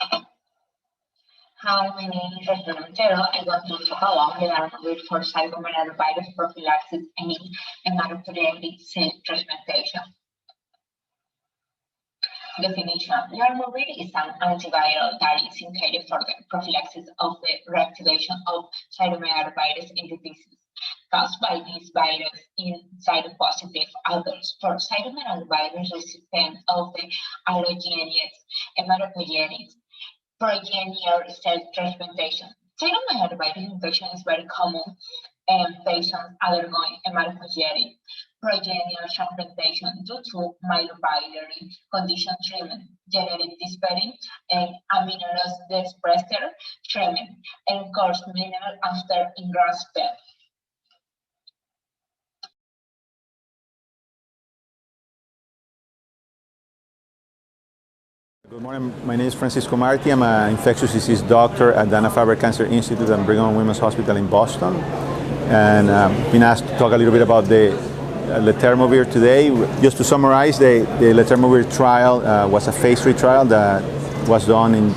Hi, my name is Regina Montero. I want to talk about Letermovir for Cytomegalovirus prophylaxis and hematopoietic-cell transplantation. Definition: Letermovir is an antiviral that is indicated for the prophylaxis of the reactivation of cytomegalovirus in diseases caused by this virus in cytopositive adults. For cytomegalovirus resistant of the allogeneic hematopoietic progenitor cell transplantation. Cytomegalovirus infection is very common in patients undergoing hematopoietic progenitor transplantation due to myelobiliary condition treatment, genetic disparity, and immunosuppressor treatment, and course minimal after engraft spell. Good morning. My name is Francisco Marti. I'm an infectious disease doctor at Dana-Farber Cancer Institute and Brigham and Women's Hospital in Boston. And been asked to talk a little bit about the Letermovir today. Just to summarize, the Letermovir trial was a phase 3 trial that was done in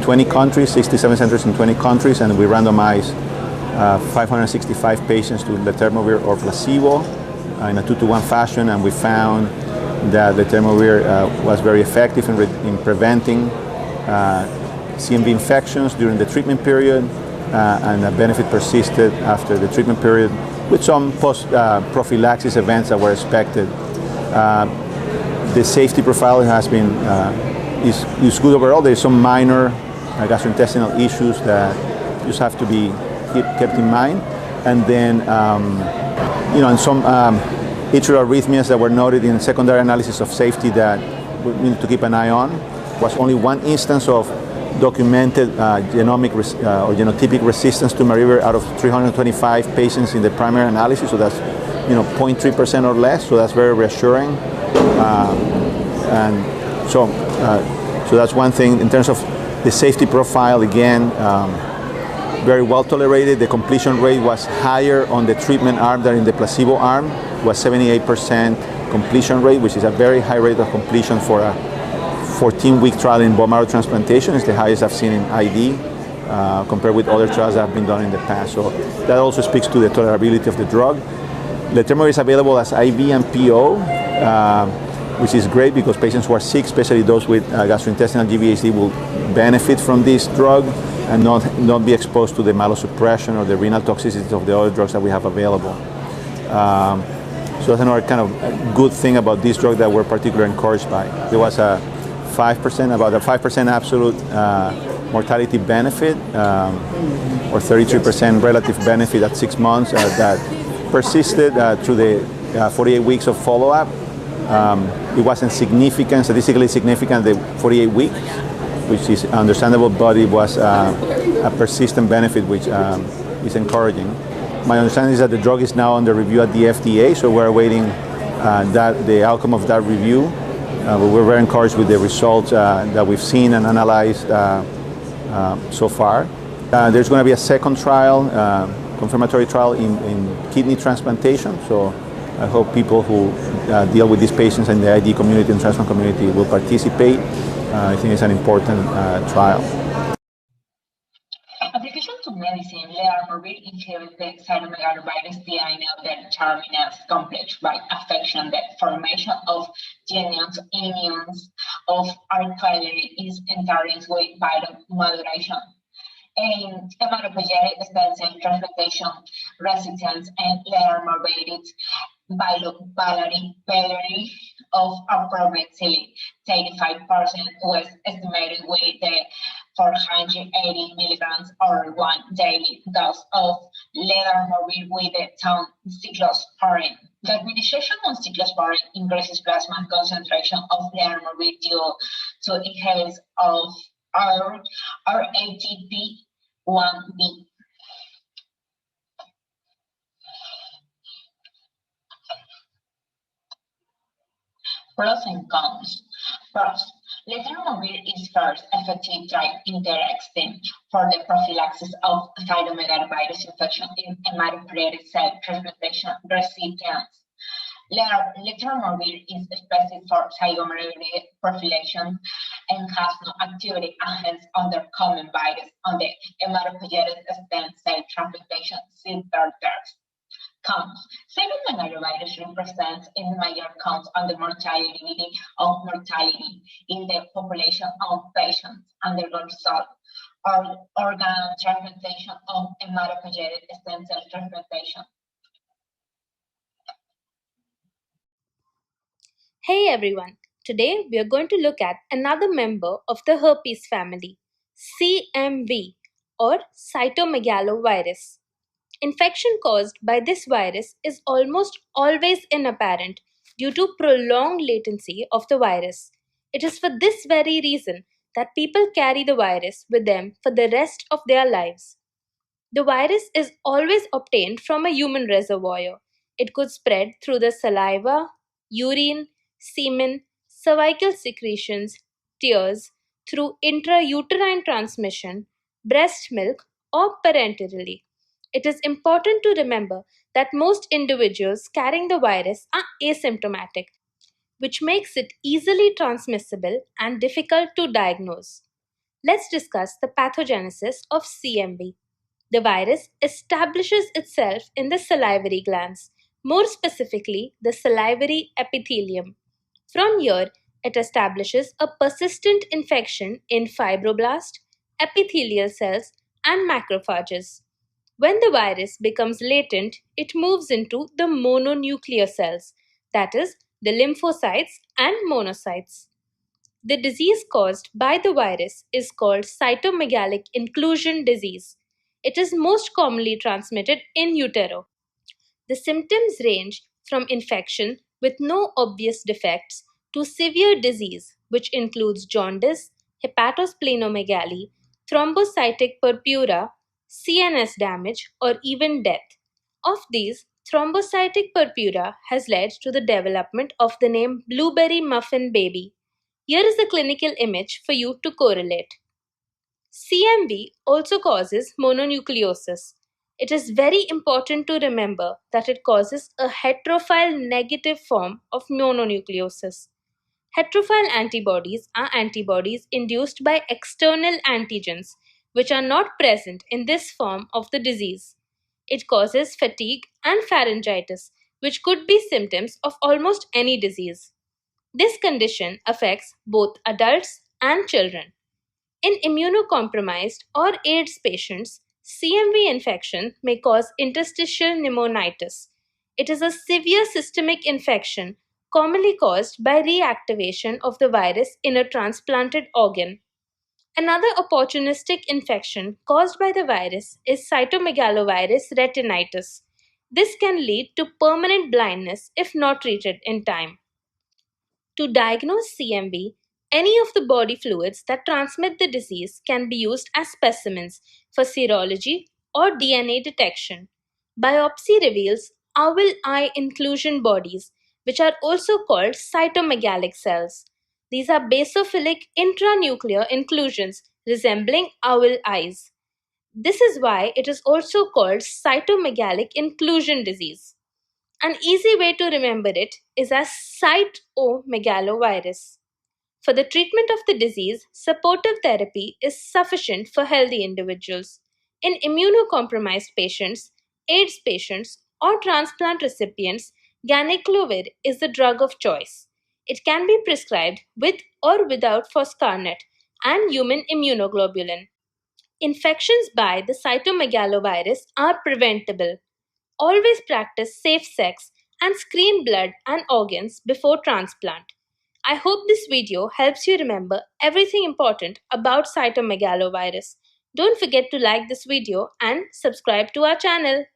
20 countries, 67 centers in 20 countries, and we randomized 565 patients to Letermovir or placebo in a 2-to-1 fashion, and we found that Letermovir was very effective in preventing CMV infections during the treatment period, and the benefit persisted after the treatment period with some post-prophylaxis events that were expected. The safety profile has been is good overall. There's some minor gastrointestinal issues that just have to be kept in mind, and then and some atrial arrhythmias that were noted in secondary analysis of safety that we need to keep an eye on. Was only one instance of documented genomic or genotypic resistance to maribavir out of 325 patients in the primary analysis, so that's 0.3% or less, so that's very reassuring. And so that's one thing. In terms of the safety profile, again, very well tolerated. The completion rate was higher on the treatment arm than in the placebo arm. It was 78% completion rate, which is a very high rate of completion for a 14-week trial in bone marrow transplantation. It's the highest I've seen in ID compared with other trials that have been done in the past. So that also speaks to the tolerability of the drug. Letermovir is available as IV and PO, which is great because patients who are sick, especially those with gastrointestinal GVHD, will benefit from this drug and not be exposed to the myelosuppression or the renal toxicities of the other drugs that we have available. So that's another kind of good thing about this drug that we're particularly encouraged by. There was about a 5% absolute mortality benefit, or 33% relative benefit at 6 months that persisted through the 48 weeks of follow-up. It wasn't statistically significant the 48 weeks, which is understandable, but it was a persistent benefit, which is encouraging. My understanding is that the drug is now under review at the FDA, so we're awaiting the outcome of that review. But we're very encouraged with the results that we've seen and analyzed so far. There's going to be a second trial, confirmatory trial in kidney transplantation, so I hope people who deal with these patients in the ID community and transplant community will participate. I think it's an important trial. Application to medicine. Letermovir inhibits the cytomegalovirus DNA of the terminus complex by affecting the formation of genuine immunes of artery is interference with viral modulation. In hematopoietic-Cell transplantation resistance and Letermovir bioavailability of approximately 85% was estimated with the 480 milligrams or 1 daily dose of Letermovir with the town cyclosporin. The administration of cyclosporin increases plasma concentration of Letermovir due to inhalation of ATP1B. Pros and cons. Pros. Letermovir is first effective drug interesting for the prophylaxis of cytomegalovirus infection in hematopoietic-cell transplantation recipients. Letermovir is specific for cytomegalovirus prophylaxis and has no activity and hence under common virus on the hematopoietic-stem cell transplantation symptoms. Counts. Cytomegalovirus represents in major counts on the mortality in the population of patients undergoing solid or organ transplantation of hematopoietic stem cell transplantation. Hey everyone, today we are going to look at another member of the herpes family, CMV or Cytomegalovirus. Infection caused by this virus is almost always inapparent due to prolonged latency of the virus. It is for this very reason that people carry the virus with them for the rest of their lives. The virus is always obtained from a human reservoir. It could spread through the saliva, urine, semen, cervical secretions, tears, through intrauterine transmission, breast milk, or parenterally. It is important to remember that most individuals carrying the virus are asymptomatic, which makes it easily transmissible and difficult to diagnose. Let's discuss the pathogenesis of CMV. The virus establishes itself in the salivary glands, more specifically the salivary epithelium. From here, it establishes a persistent infection in fibroblast, epithelial cells, and macrophages. When the virus becomes latent, it moves into the mononuclear cells, that is, the lymphocytes and monocytes. The disease caused by the virus is called cytomegalic inclusion disease. It is most commonly transmitted in utero. The symptoms range from infection with no obvious defects to severe disease, which includes jaundice, hepatosplenomegaly, thrombocytic purpura, CNS damage, or even death. Of these, thrombocytic purpura has led to the development of the name blueberry muffin baby. Here is a clinical image for you to correlate. CMV also causes mononucleosis. It is very important to remember that it causes a heterophile negative form of mononucleosis. Heterophile antibodies are antibodies induced by external antigens, which are not present in this form of the disease. It causes fatigue and pharyngitis, which could be symptoms of almost any disease. This condition affects both adults and children. In immunocompromised or AIDS patients, CMV infection may cause interstitial pneumonitis. It is a severe systemic infection commonly caused by reactivation of the virus in a transplanted organ. Another opportunistic infection caused by the virus is cytomegalovirus retinitis. This can lead to permanent blindness if not treated in time. To diagnose CMV, any of the body fluids that transmit the disease can be used as specimens for serology or DNA detection. Biopsy reveals owl eye inclusion bodies, which are also called cytomegalic cells. These are basophilic intranuclear inclusions resembling owl eyes. This is why it is also called cytomegalic inclusion disease. An easy way to remember it is as cytomegalovirus. For the treatment of the disease, supportive therapy is sufficient for healthy individuals. In immunocompromised patients, AIDS patients, or transplant recipients, Ganaclovir is the drug of choice. It can be prescribed with or without foscarnet and human immunoglobulin. Infections by the cytomegalovirus are preventable. Always practice safe sex and screen blood and organs before transplant. I hope this video helps you remember everything important about cytomegalovirus. Don't forget to like this video and subscribe to our channel.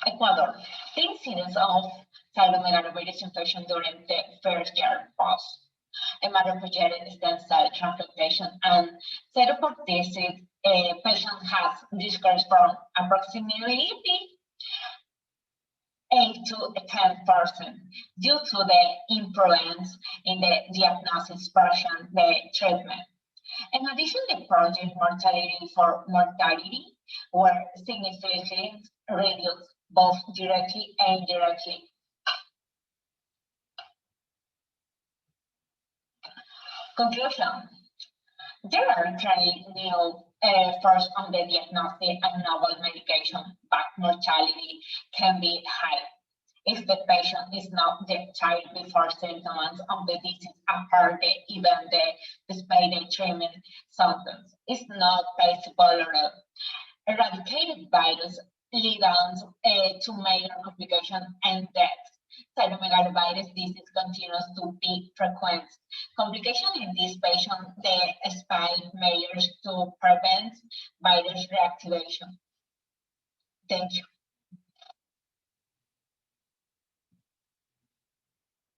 Ecuador. The incidence of cytomegalovirus infection during the first year post hematopoietic stem cell transplantation and cytotoxic patient has decreased from approximately 8 to 10% due to the improvements in the diagnosis version the treatment. In addition, the project mortality were significantly reduced both directly and indirectly. Conclusion. There are currently new efforts on the diagnostic and novel medication, but mortality can be high if the patient is not discharged before symptoms of the disease appear, even despite the treatment symptoms. It's not possible or eradicated virus lead on to major complications and death. Cytomegalovirus disease continues to be frequent. Complications in this patient, despite measures to prevent virus reactivation. Thank you.